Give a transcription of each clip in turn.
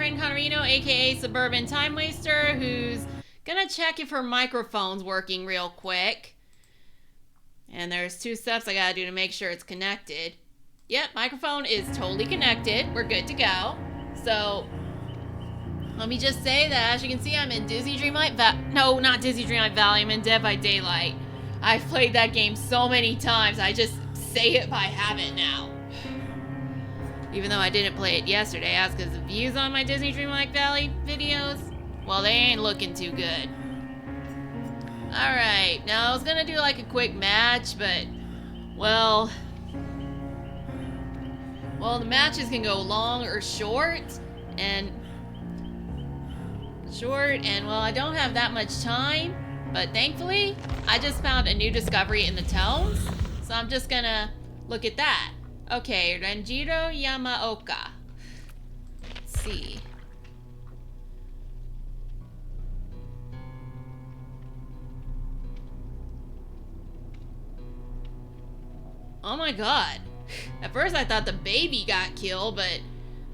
friend Connorino, aka Suburban Time Waster, who's gonna check if her microphone's working real quick. And there's 2 steps I gotta do to make sure it's connected. Yep, microphone is totally connected. We're good to go. So, let me just say that as you can see, I'm in Dizzy Dreamlight no, not Dizzy Dreamlight Valley, I'm in Dead by Daylight. I've played that game so many times, I just say it by habit now. Even though I didn't play it yesterday, that's because the views on my Disney Dreamlight Valley videos, well, they ain't looking too good. Alright, now I was gonna do like a quick match, but, well, the matches can go long or short, and well, I don't have that much time, but thankfully, I just found a new discovery in the tones, so I'm just gonna look at that. Okay, Renjiro Yamaoka. Let's see. Oh my god. At first I thought the baby got killed, but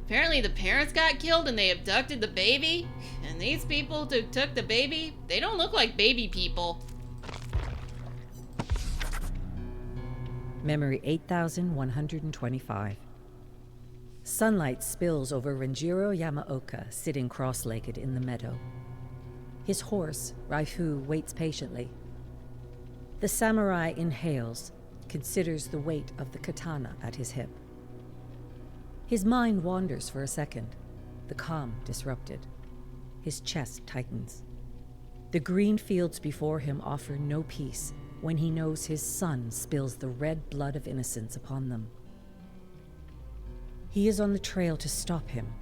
apparently the parents got killed and they abducted the baby. And these people who took the baby, they don't look like baby people. Memory 8125. Sunlight spills over Renjiro Yamaoka sitting cross-legged in the meadow. His horse, Raifu, waits patiently. The samurai inhales, considers the weight of the katana at his hip. His mind wanders for a second, the calm disrupted. His chest tightens. The green fields before him offer no peace when he knows his son spills the red blood of innocence upon them. He is on the trail to stop him.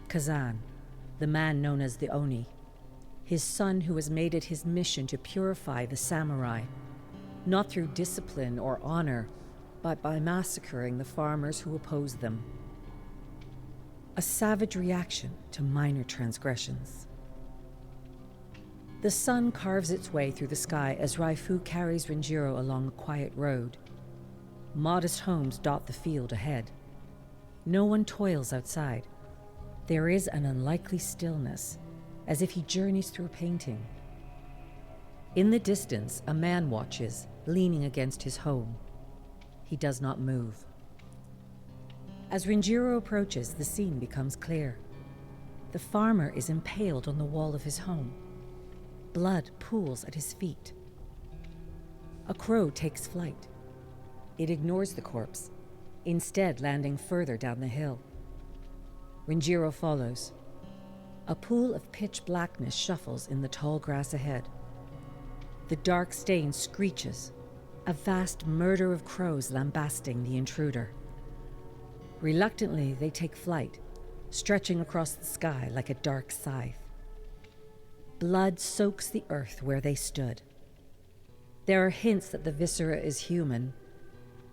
Kazan, the man known as the Oni, his son who has made it his mission to purify the samurai, not through discipline or honor, but by massacring the farmers who oppose them. A savage reaction to minor transgressions. The sun carves its way through the sky as Raifu carries Renjiro along a quiet road. Modest homes dot the field ahead. No one toils outside. There is an unlikely stillness, as if he journeys through a painting. In the distance, a man watches, leaning against his home. He does not move. As Renjiro approaches, the scene becomes clear. The farmer is impaled on the wall of his home. Blood pools at his feet. A crow takes flight. It ignores the corpse, instead landing further down the hill. Renjiro follows. A pool of pitch blackness shuffles in the tall grass ahead. The dark stain screeches, a vast murder of crows lambasting the intruder. Reluctantly, they take flight, stretching across the sky like a dark scythe. Blood soaks the earth where they stood. There are hints that the viscera is human,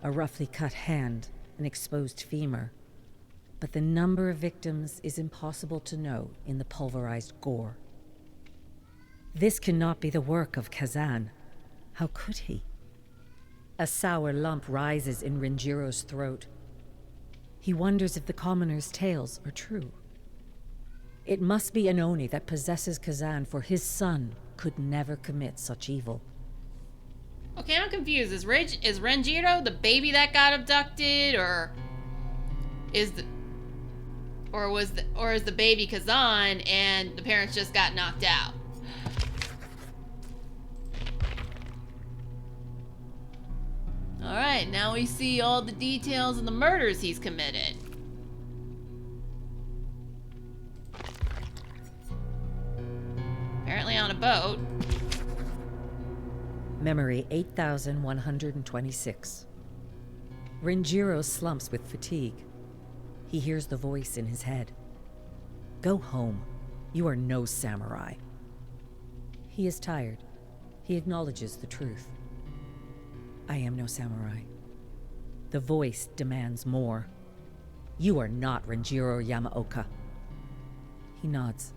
a roughly cut hand, an exposed femur, but the number of victims is impossible to know in the pulverized gore. This cannot be the work of Kazan. How could he? A sour lump rises in Renjiro's throat. He wonders if the commoners' tales are true. It must be an Oni that possesses Kazan, for his son could never commit such evil. Okay, I'm confused. Is Renjiro the baby that got abducted, or is the baby Kazan and the parents just got knocked out? Alright, now we see all the details of the murders he's committed. Apparently on a boat. Memory 8126. Renjiro slumps with fatigue. He hears the voice in his head. Go home. You are no samurai. He is tired. He acknowledges the truth. I am no samurai. The voice demands more. You are not Renjiro Yamaoka. He nods.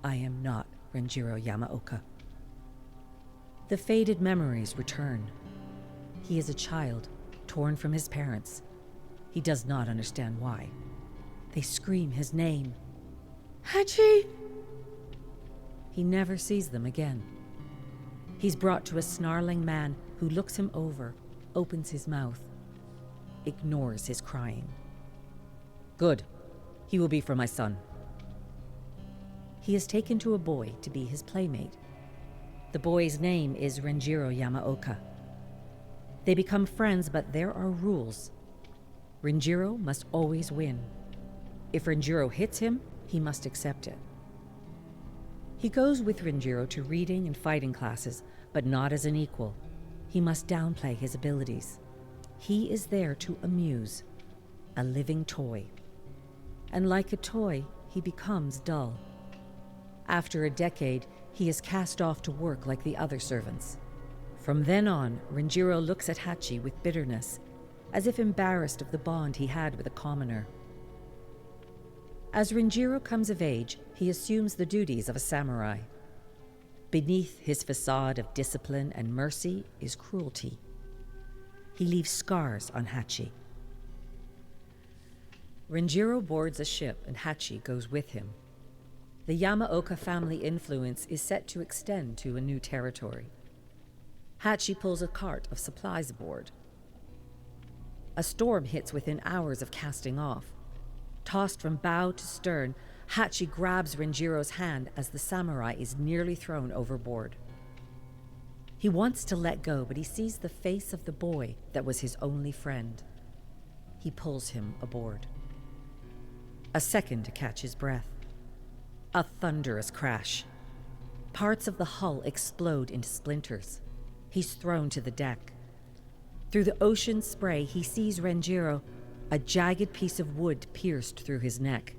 I am not Renjiro Yamaoka. The faded memories return. He is a child, torn from his parents. He does not understand why. They scream his name. Hachi! He never sees them again. He's brought to a snarling man who looks him over, opens his mouth, ignores his crying. Good. He will be for my son. He is taken to a boy to be his playmate. The boy's name is Renjiro Yamaoka. They become friends, but there are rules. Renjiro must always win. If Renjiro hits him, he must accept it. He goes with Renjiro to reading and fighting classes, but not as an equal. He must downplay his abilities. He is there to amuse, a living toy. And like a toy, he becomes dull. After a decade, he is cast off to work like the other servants. From then on, Renjiro looks at Hachi with bitterness, as if embarrassed of the bond he had with a commoner. As Renjiro comes of age, he assumes the duties of a samurai. Beneath his facade of discipline and mercy is cruelty. He leaves scars on Hachi. Renjiro boards a ship and Hachi goes with him. The Yamaoka family influence is set to extend to a new territory. Hachi pulls a cart of supplies aboard. A storm hits within hours of casting off. Tossed from bow to stern, Hachi grabs Renjiro's hand as the samurai is nearly thrown overboard. He wants to let go, but he sees the face of the boy that was his only friend. He pulls him aboard. A second to catch his breath. A thunderous crash. Parts of the hull explode into splinters. He's thrown to the deck. Through the ocean spray, he sees Renjiro, a jagged piece of wood pierced through his neck.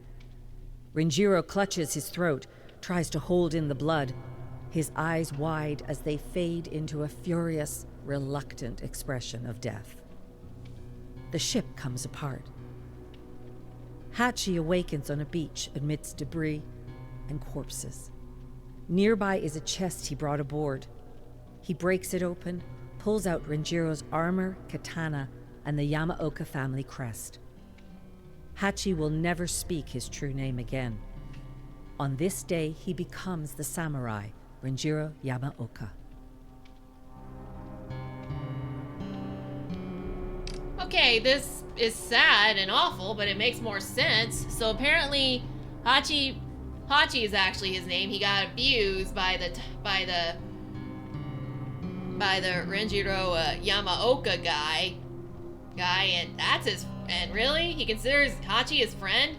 Renjiro clutches his throat, tries to hold in the blood, his eyes wide as they fade into a furious, reluctant expression of death. The ship comes apart. Hachi awakens on a beach amidst debris and corpses. Nearby is a chest he brought aboard. He breaks it open, pulls out Renjiro's armor, katana, and the Yamaoka family crest. Hachi will never speak his true name again. On this day, he becomes the samurai, Renjiro Yamaoka. Okay, this is sad and awful, but it makes more sense. So apparently, Hachi is actually his name. He got abused by the Renjiro Yamaoka guy, and that's his. And really, he considers Hachi his friend?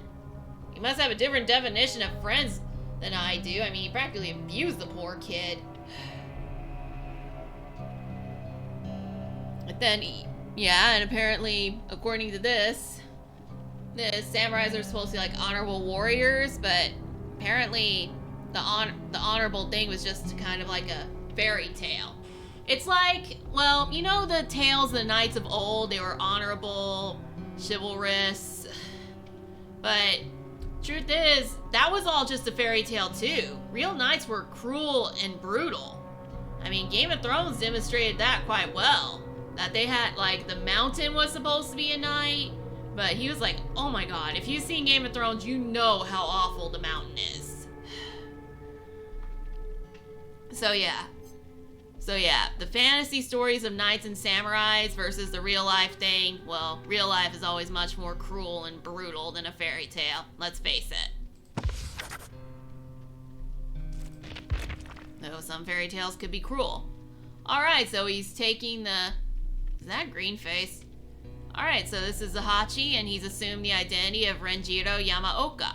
He must have a different definition of friends than I do. I mean, he practically abused the poor kid. But then, yeah, and apparently, according to this, the samurais are supposed to be like honorable warriors, but apparently, the honorable thing was just kind of like a fairy tale. It's like, well, you know the tales of the knights of old, they were honorable, chivalrous, but truth is, that was all just a fairy tale too. Real knights were cruel and brutal. I mean, Game of Thrones demonstrated that quite well. That they had, like, the Mountain was supposed to be a knight, but he was like, oh my god, if you've seen Game of Thrones, you know how awful the Mountain is. So yeah, the fantasy stories of knights and samurais versus the real life thing, well, real life is always much more cruel and brutal than a fairy tale, let's face it. Though some fairy tales could be cruel. Alright, so he's taking the... Is that green face? Alright, so this is the Hachi, and he's assumed the identity of Renjiro Yamaoka.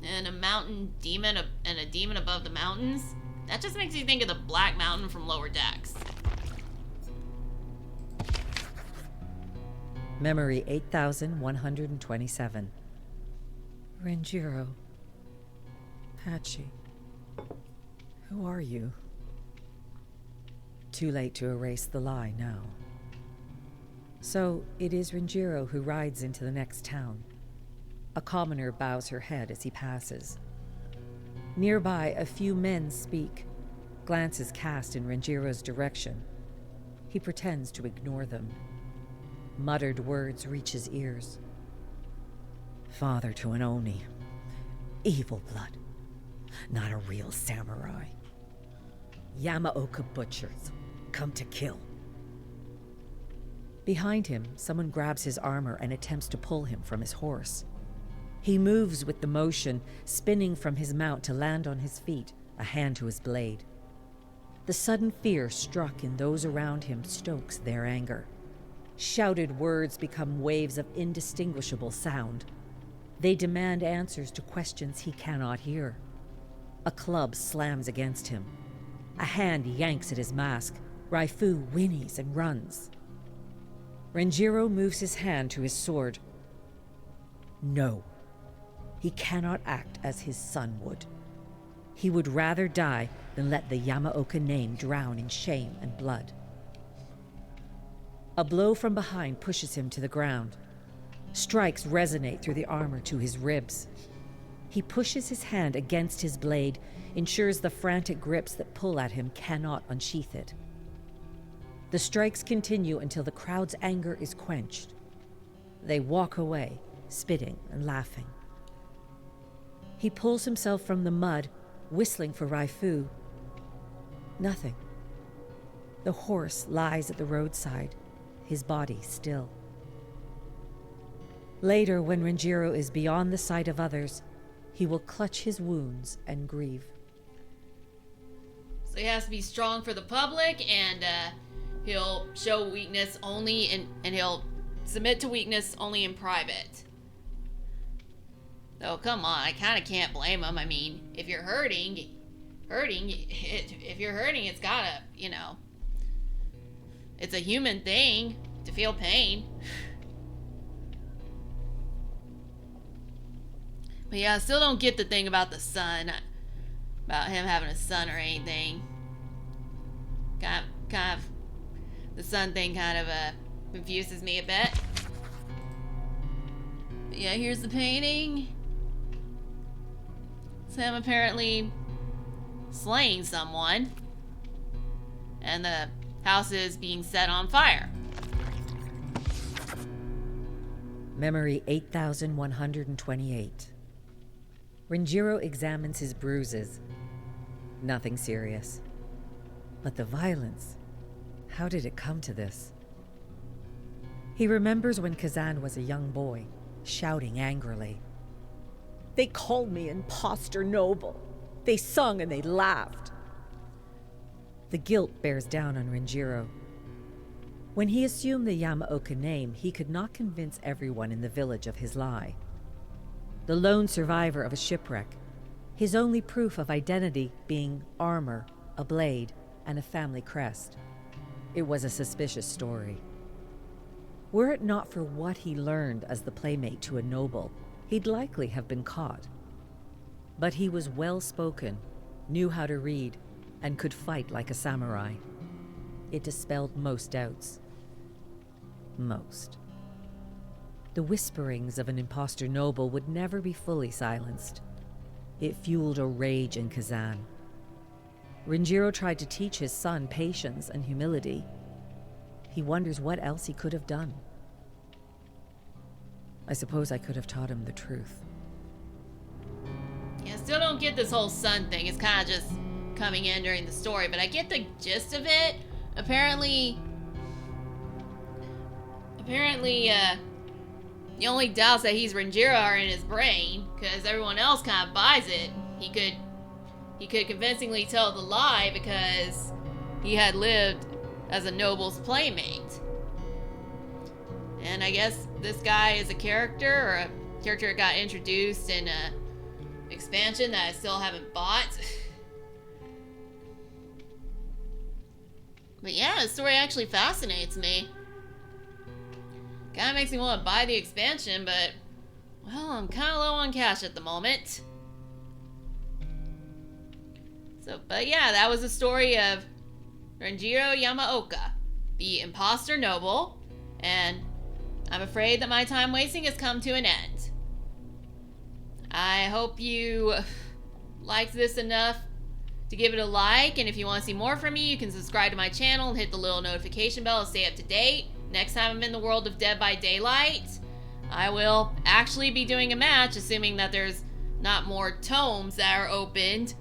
And a mountain demon and a demon above the mountains. That just makes you think of the Black Mountain from Lower Decks. Memory 8127. Renjiro. Hachi. Who are you? Too late to erase the lie now. So it is Renjiro who rides into the next town. A commoner bows her head as he passes. Nearby, a few men speak, glances cast in Renjiro's direction. He pretends to ignore them. Muttered words reach his ears. Father to an Oni. Evil blood. Not a real samurai. Yamaoka butchers. Come to kill. Behind him, someone grabs his armor and attempts to pull him from his horse. He moves with the motion, spinning from his mount to land on his feet, a hand to his blade. The sudden fear struck in those around him stokes their anger. Shouted words become waves of indistinguishable sound. They demand answers to questions he cannot hear. A club slams against him. A hand yanks at his mask. Raifu whinnies and runs. Renjiro moves his hand to his sword. No. He cannot act as his son would. He would rather die than let the Yamaoka name drown in shame and blood. A blow from behind pushes him to the ground. Strikes resonate through the armor to his ribs. He pushes his hand against his blade, ensures the frantic grips that pull at him cannot unsheath it. The strikes continue until the crowd's anger is quenched. They walk away, spitting and laughing. He pulls himself from the mud, whistling for Raifu. Nothing. The horse lies at the roadside, his body still. Later, when Renjiro is beyond the sight of others, he will clutch his wounds and grieve. So he has to be strong for the public, and he'll show weakness only and he'll submit to weakness only in private. Oh, come on, I kind of can't blame him. I mean, if you're hurting, it's gotta, it's a human thing to feel pain. But yeah, I still don't get the thing about the son, about him having a son or anything. Kind of, the son thing kind of confuses me a bit. But yeah, here's the painting. It's him apparently slaying someone, and the house is being set on fire. Memory 8128. Renjiro examines his bruises. Nothing serious. But the violence, how did it come to this? He remembers when Kazan was a young boy, shouting angrily. They called me Imposter Noble. They sung and they laughed. The guilt bears down on Renjiro. When he assumed the Yamaoka name, he could not convince everyone in the village of his lie. The lone survivor of a shipwreck, his only proof of identity being armor, a blade, and a family crest. It was a suspicious story. Were it not for what he learned as the playmate to a noble, he'd likely have been caught. But he was well-spoken, knew how to read, and could fight like a samurai. It dispelled most doubts. Most. The whisperings of an imposter noble would never be fully silenced. It fueled a rage in Kazan. Renjiro tried to teach his son patience and humility. He wonders what else he could have done. I suppose I could have taught him the truth. Yeah, I still don't get this whole son thing. It's kind of just coming in during the story, but I get the gist of it. Apparently, the only doubts that he's Renjiro are in his brain, because everyone else kind of buys it. He could convincingly tell the lie because he had lived as a noble's playmate. And I guess this guy is a character, or a character that got introduced in a expansion that I still haven't bought. But yeah, the story actually fascinates me. Kinda makes me want to buy the expansion, but, well, I'm kinda low on cash at the moment. So, but yeah, that was the story of Renjiro Yamaoka, the Imposter Noble, and I'm afraid that my time wasting has come to an end. I hope you liked this enough to give it a like, and if you want to see more from me, you can subscribe to my channel and hit the little notification bell to stay up to date. Next time I'm in the world of Dead by Daylight, I will actually be doing a match, assuming that there's not more tomes that are opened.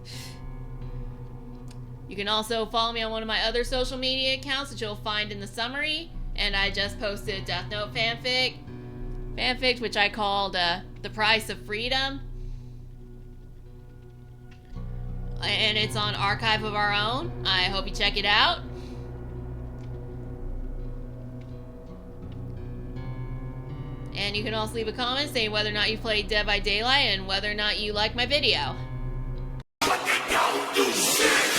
You can also follow me on one of my other social media accounts that you'll find in the summary. And I just posted Death Note fanfic, which I called The Price of Freedom. And it's on Archive of Our Own. I hope you check it out. And you can also leave a comment saying whether or not you played Dead by Daylight and whether or not you like my video. But they don't do shit!